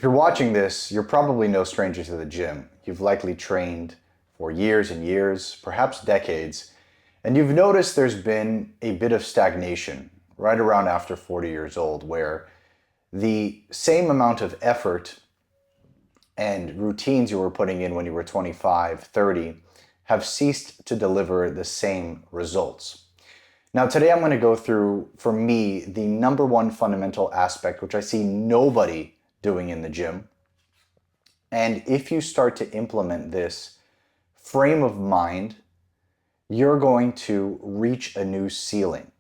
If you're watching this, you're probably no stranger to the gym. You've likely trained for years and years, perhaps decades, and you've noticed there's been a bit of stagnation right around after 40 years old, where the same amount of effort and routines you were putting in when you were 25, 30 have ceased to deliver the same results. Now, today I'm going to go through, for me, the number one fundamental aspect, which I see nobody doing in the gym. And if you start to implement this frame of mind, you're going to reach a new ceiling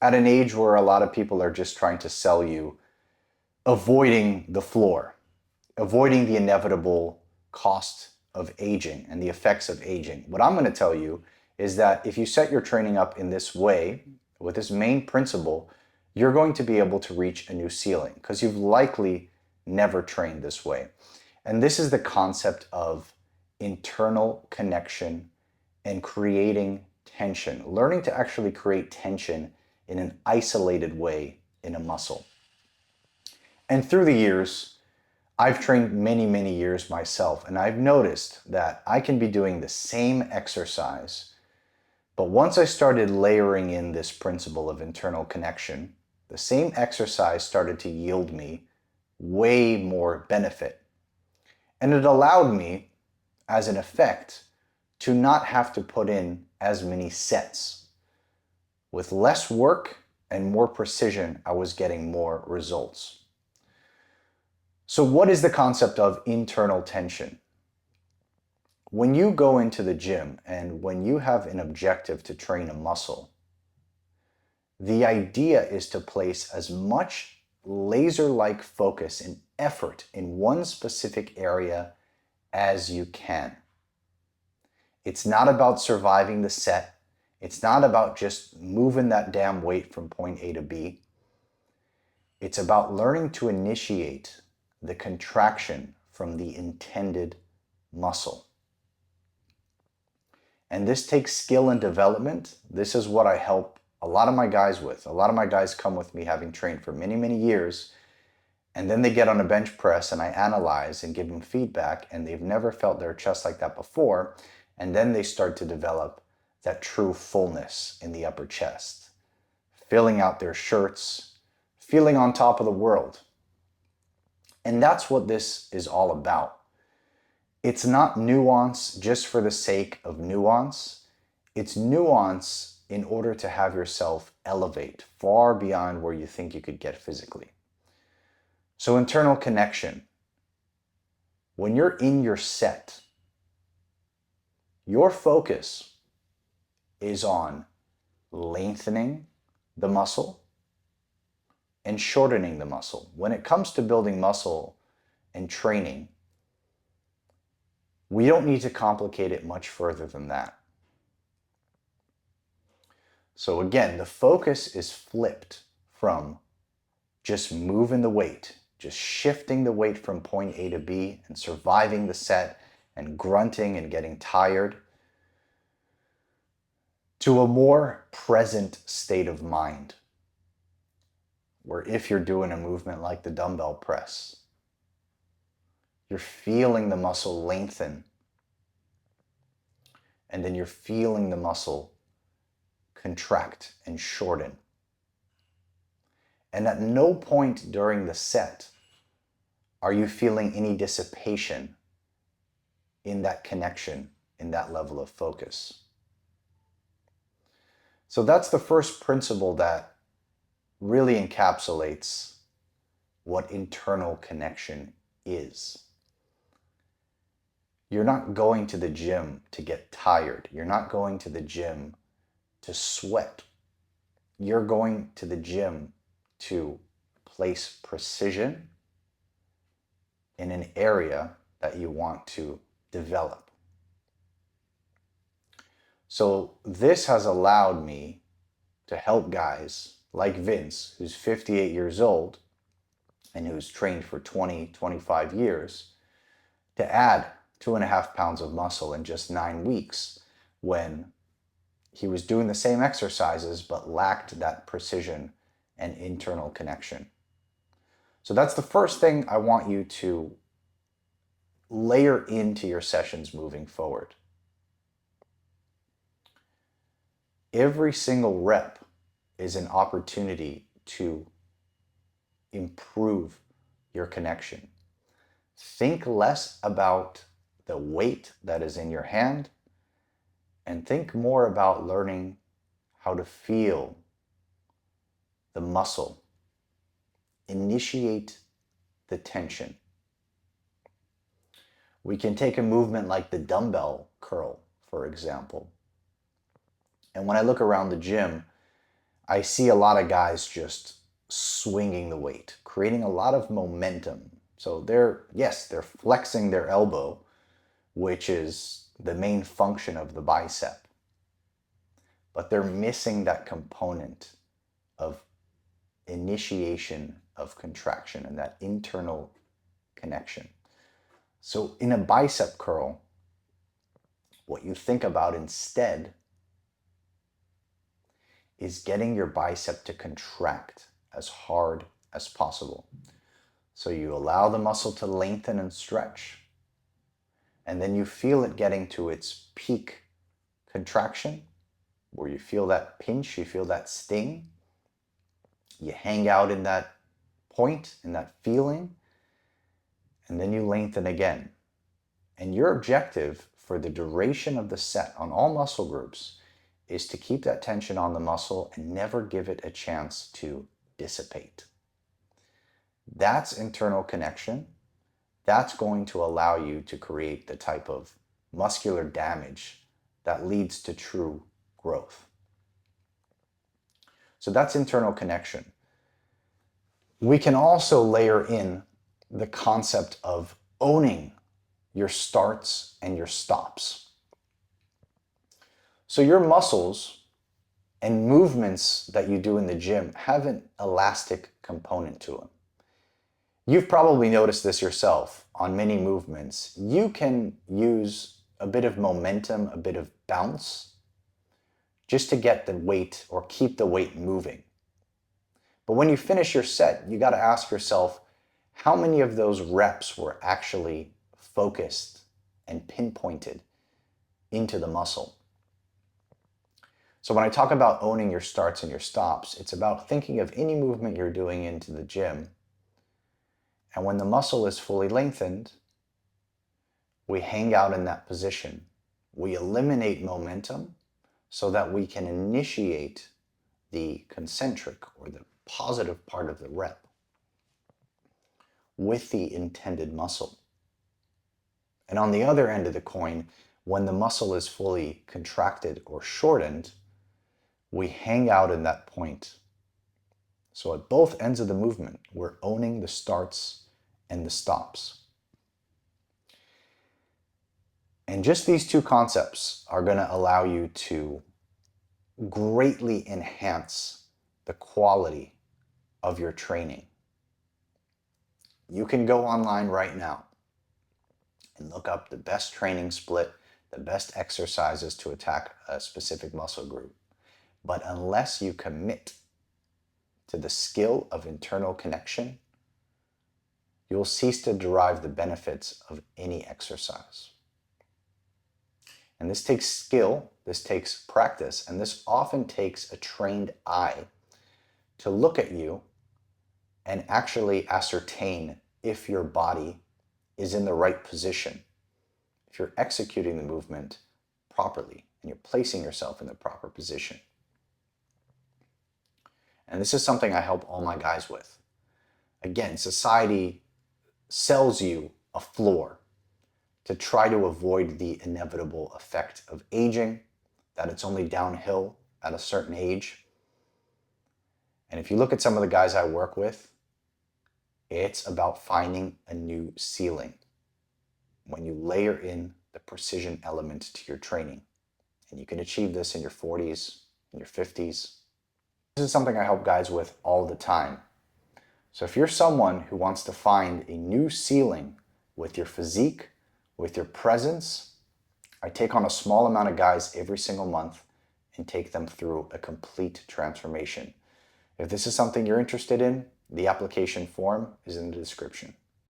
at an age where a lot of people are just trying to sell you avoiding the floor, avoiding the inevitable cost of aging and the effects of aging. What I'm going to tell you is that if you set your training up in this way, with this main principle, you're going to be able to reach a new ceiling because you've likely never trained this way. And this is the concept of internal connection and creating tension, learning to actually create tension in an isolated way in a muscle. And through the years, I've trained many, many years myself, and I've noticed that I can be doing the same exercise, but once I started layering in this principle of internal connection, the same exercise started to yield me way more benefit. And it allowed me, as an effect, to not have to put in as many sets. With less work and more precision, I was getting more results. So what is the concept of internal tension? When you go into the gym and when you have an objective to train a muscle, the idea is to place as much laser-like focus and effort in one specific area as you can. It's not about surviving the set. It's not about just moving that damn weight from point A to B. It's about learning to initiate the contraction from the intended muscle. And this takes skill and development. This is what I help a lot of my guys with. A lot of my guys come with me having trained for many, many years, and then they get on a bench press and I analyze and give them feedback, and they've never felt their chest like that before, and then they start to develop that true fullness in the upper chest, filling out their shirts, feeling on top of the world. And that's what this is all about. It's not nuance just for the sake of nuance. It's nuance in order to have yourself elevate far beyond where you think you could get physically. So internal connection. When you're in your set, your focus is on lengthening the muscle and shortening the muscle. When it comes to building muscle and training, we don't need to complicate it much further than that. So again, the focus is flipped from just moving the weight, just shifting the weight from point A to B and surviving the set and grunting and getting tired, to a more present state of mind, where if you're doing a movement like the dumbbell press, you're feeling the muscle lengthen, and then you're feeling the muscle contract and shorten. And at no point during the set are you feeling any dissipation in that connection, in that level of focus. So that's the first principle that really encapsulates what internal connection is. You're not going to the gym to get tired. You're not going to the gym to sweat. You're going to the gym to place precision in an area that you want to develop. So this has allowed me to help guys like Vince, who's 58 years old and who's trained for 20, 25 years, to add 2.5 pounds of muscle in just 9 weeks when he was doing the same exercises but lacked that precision and internal connection. So that's the first thing I want you to layer into your sessions moving forward. Every single rep is an opportunity to improve your connection. Think less about the weight that is in your hand and think more about learning how to feel the muscle. Initiate the tension. We can take a movement like the dumbbell curl, for example. And when I look around the gym, I see a lot of guys just swinging the weight, creating a lot of momentum. So they're flexing their elbow, which is the main function of the bicep. But they're missing that component of initiation of contraction and that internal connection. So in a bicep curl, what you think about instead is getting your bicep to contract as hard as possible. So you allow the muscle to lengthen and stretch, and then you feel it getting to its peak contraction, where you feel that pinch, you feel that sting. You hang out in that point, in that feeling, and then you lengthen again. And your objective for the duration of the set on all muscle groups is to keep that tension on the muscle and never give it a chance to dissipate. That's internal connection. That's going to allow you to create the type of muscular damage that leads to true growth. So that's internal connection. We can also layer in the concept of owning your starts and your stops. So your muscles and movements that you do in the gym have an elastic component to them. You've probably noticed this yourself on many movements. You can use a bit of momentum, a bit of bounce, just to get the weight or keep the weight moving. But when you finish your set, you got to ask yourself, how many of those reps were actually focused and pinpointed into the muscle? So when I talk about owning your starts and your stops, it's about thinking of any movement you're doing into the gym. And when the muscle is fully lengthened, we hang out in that position. We eliminate momentum so that we can initiate the concentric or the positive part of the rep with the intended muscle. And on the other end of the coin, when the muscle is fully contracted or shortened, we hang out in that point. So at both ends of the movement, we're owning the starts and the stops. And just these two concepts are going to allow you to greatly enhance the quality of your training. You can go online right now and look up the best training split, the best exercises to attack a specific muscle group. But unless you commit to the skill of internal connection, you'll cease to derive the benefits of any exercise. And this takes skill, this takes practice, and this often takes a trained eye to look at you and actually ascertain if your body is in the right position, if you're executing the movement properly and you're placing yourself in the proper position. And this is something I help all my guys with. Again, society sells you a floor to try to avoid the inevitable effect of aging, that it's only downhill at a certain age. And if you look at some of the guys I work with, it's about finding a new ceiling when you layer in the precision element to your training. And you can achieve this in your 40s, in your 50s. This is something I help guys with all the time. So if you're someone who wants to find a new ceiling with your physique, with your presence, I take on a small amount of guys every single month and take them through a complete transformation. If this is something you're interested in, The application form is in the description.